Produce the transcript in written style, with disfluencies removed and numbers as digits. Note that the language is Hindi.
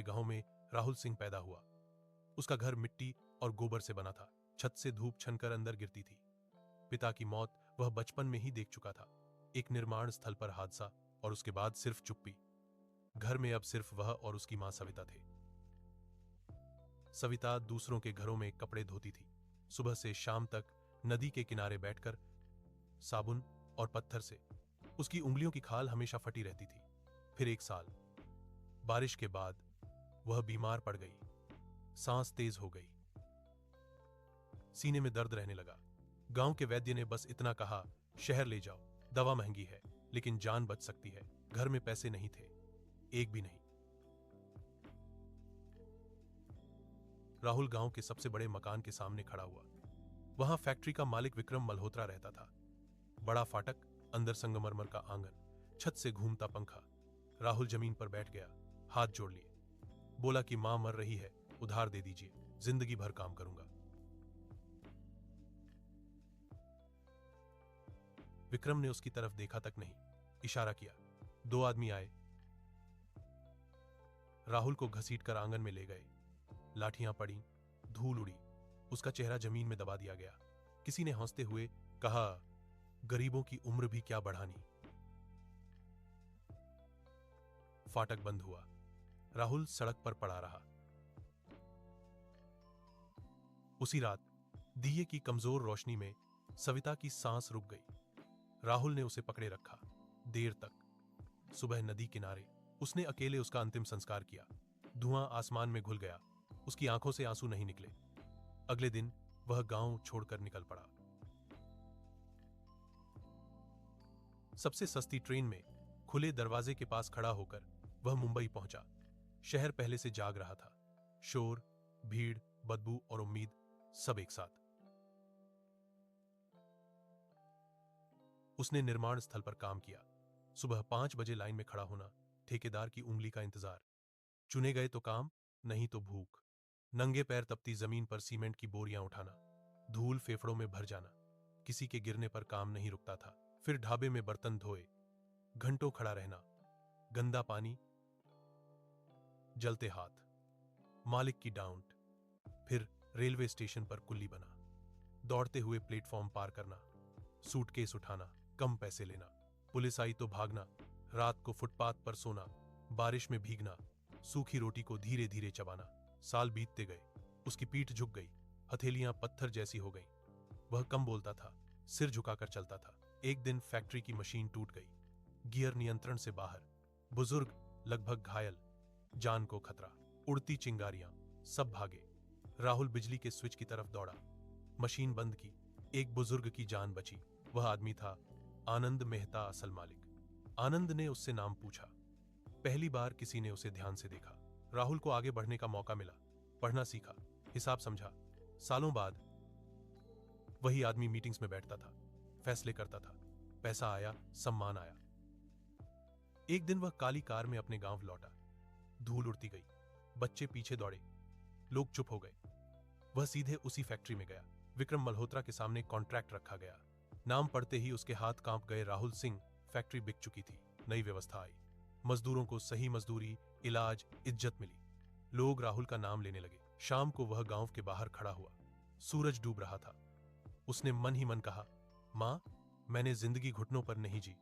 वाले गांव में राहुल सिंह पैदा हुआ। उसका घर मिट्टी और गोबर से बना था। छत से धूप छनकर अंदर गिरती थी। पिता की मौत वह बचपन में ही देख चुका था। एक निर्माण स्थल पर हादसा और उसके बाद सिर्फ चुप्पी। घर में अब सिर्फ वह और उसकी मां सविता थे। सविता दूसरों के घरों में कपड़े धोती थी। सुबह से शाम तक नदी के किनारे बैठकर साबुन और पत्थर से उसकी उंगलियों की खाल हमेशा फटी रहती थी। फिर एक साल बारिश के बाद वह बीमार पड़ गई। सांस तेज हो गई, सीने में दर्द रहने लगा। गांव के वैद्य ने बस इतना कहा, शहर ले जाओ, दवा महंगी है लेकिन जान बच सकती है। घर में पैसे नहीं थे, एक भी नहीं। राहुल गांव के सबसे बड़े मकान के सामने खड़ा हुआ। वहां फैक्ट्री का मालिक विक्रम मल्होत्रा रहता था। बड़ा फाटक, अंदर संगमरमर का आंगन, छत से घूमता पंखा। राहुल जमीन पर बैठ गया, हाथ जोड़ लिए। बोला कि मां मर रही है, उधार दे दीजिए, जिंदगी भर काम करूंगा। विक्रम ने उसकी तरफ देखा तक नहीं, इशारा किया। 2 आदमी आए, राहुल को घसीटकर आंगन में ले गए। लाठियां पड़ी, धूल उड़ी, उसका चेहरा जमीन में दबा दिया गया। किसी ने हंसते हुए कहा, गरीबों की उम्र भी क्या बढ़ानी। फाटक बंद हुआ। राहुल सड़क पर पड़ा रहा। उसी रात दिए की कमजोर रोशनी में सविता की सांस रुक गई। राहुल ने उसे पकड़े रखा देर तक। सुबह नदी किनारे उसने अकेले उसका अंतिम संस्कार किया। धुआं आसमान में घुल गया, उसकी आंखों से आंसू नहीं निकले। अगले दिन वह गांव छोड़कर निकल पड़ा। सबसे सस्ती ट्रेन में खुले दरवाजे के पास खड़ा होकर वह मुंबई पहुंचा। शहर पहले से जाग रहा था। शोर, भीड़, बदबू और उम्मीद, सब एक साथ। उसने निर्माण स्थल पर काम किया। सुबह 5 बजे लाइन में खड़ा होना, ठेकेदार की उंगली का इंतजार। चुने गए तो काम, नहीं तो भूख। नंगे पैर तपती जमीन पर सीमेंट की बोरियां उठाना, धूल फेफड़ों में भर जाना। किसी के गिरने पर काम नहीं रुकता था। फिर ढाबे में बर्तन धोए, घंटों खड़ा रहना, गंदा पानी, जलते हाथ, मालिक की डांट। फिर रेलवे स्टेशन पर कुल्ली बना, दौड़ते हुए प्लेटफॉर्म पार करना, सूटकेस उठाना, कम पैसे लेना। पुलिस आई तो भागना, रात को फुटपाथ पर सोना, बारिश में भीगना, सूखी रोटी को धीरे धीरे चबाना। साल बीतते गए, उसकी पीठ झुक गई, हथेलियां पत्थर जैसी हो गईं। वह कम बोलता था, सिर झुकाकर चलता था। एक दिन फैक्ट्री की मशीन टूट गई, गियर नियंत्रण से बाहर, बुजुर्ग लगभग घायल, जान को खतरा। उड़ती चिंगारियां, सब भागे। राहुल बिजली के स्विच की तरफ दौड़ा, मशीन बंद की। एक बुजुर्ग की जान बची। वह आदमी था आनंद मेहता, असल मालिक। आनंद ने उससे नाम पूछा। पहली बार किसी ने उसे ध्यान से देखा। राहुल को आगे बढ़ने का मौका मिला, पढ़ना सीखा, हिसाब समझा। सालों बाद वही आदमी मीटिंग्स में बैठता था, फैसले करता था। पैसा आया, सम्मान आया। एक दिन वह काली कार में अपने गांव लौटा। धूल उड़ती गई, बच्चे पीछे दौड़े, लोग चुप हो गए। वह सीधे उसी फैक्ट्री में गया। विक्रम मल्होत्रा के सामने कॉन्ट्रैक्ट रखा गया। नाम पढ़ते ही उसके हाथ कांप गए। राहुल सिंह। फैक्ट्री बिक चुकी थी। नई व्यवस्था आई। मजदूरों को सही मजदूरी, इलाज, इज्जत मिली। लोग राहुल का नाम लेने लगे। शाम को वह गांव के बाहर खड़ा हुआ। सूरज डूब रहा था। उसने मन ही मन कहा, मां, मैंने जिंदगी घुटनों पर नहीं जी,